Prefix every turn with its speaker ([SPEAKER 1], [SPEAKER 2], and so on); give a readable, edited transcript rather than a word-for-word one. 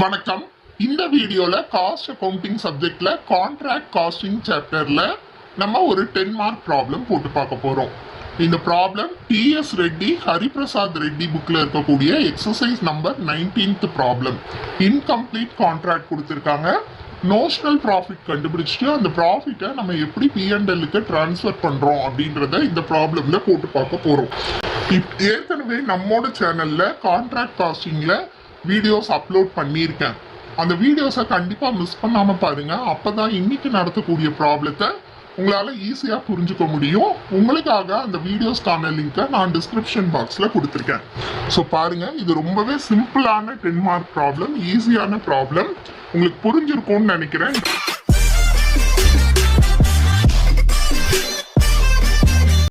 [SPEAKER 1] வணக்கம். இந்த வீடியோல காஸ்ட் அக்கவுண்டிங் சப்ஜெக்ட்ல கான்ட்ராக்ட் காஸ்டிங் சாப்டர்ல நம்ம ஒரு 10 மார்க் ப்ராப்ளம் போட்டு பார்க்க போறோம். இந்த ப்ராப்ளம் டிஎஸ் ரெட்டி ஹரிபிரசாத் ரெட்டி புக்ல இருக்கக்கூடிய exercise number 19th problem. Incomplete contract கொடுத்திருக்காங்க. நோஷனல் ப்ராஃபிட் கண்டுபிடிச்சிட்டு அந்த ப்ராஃபிட்டை நம்ம எப்படி P&Lக்கு டிரான்ஸ்ஃபர் பண்றோம் அப்படின்றத இந்த ப்ராப்ளம்ல போட்டு பார்க்க போறோம். ஏற்கனவே நம்மோட சேனல்ல கான்ட்ராக்ட் காஸ்டிங்ல வீடியோஸ் அப்லோட் பண்ணியிருக்கேன். அந்த வீடியோஸை கண்டிப்பாக மிஸ் பண்ணாமல் பாருங்க. அப்போதான் இன்னைக்கு நடத்தக்கூடிய ப்ராப்ளத்தை உங்களால் ஈஸியாக புரிஞ்சுக்க முடியும். உங்களுக்காக அந்த வீடியோஸ்க்கான லிங்கை நான் டிஸ்கிரிப்ஷன் பாக்ஸில் கொடுத்துருக்கேன். ஸோ பாருங்க, இது ரொம்பவே சிம்பிளான 10 மார்க் ப்ராப்ளம், ஈஸியான ப்ராப்ளம். உங்களுக்கு புரிஞ்சிருக்கும்னு நினைக்கிறேன்.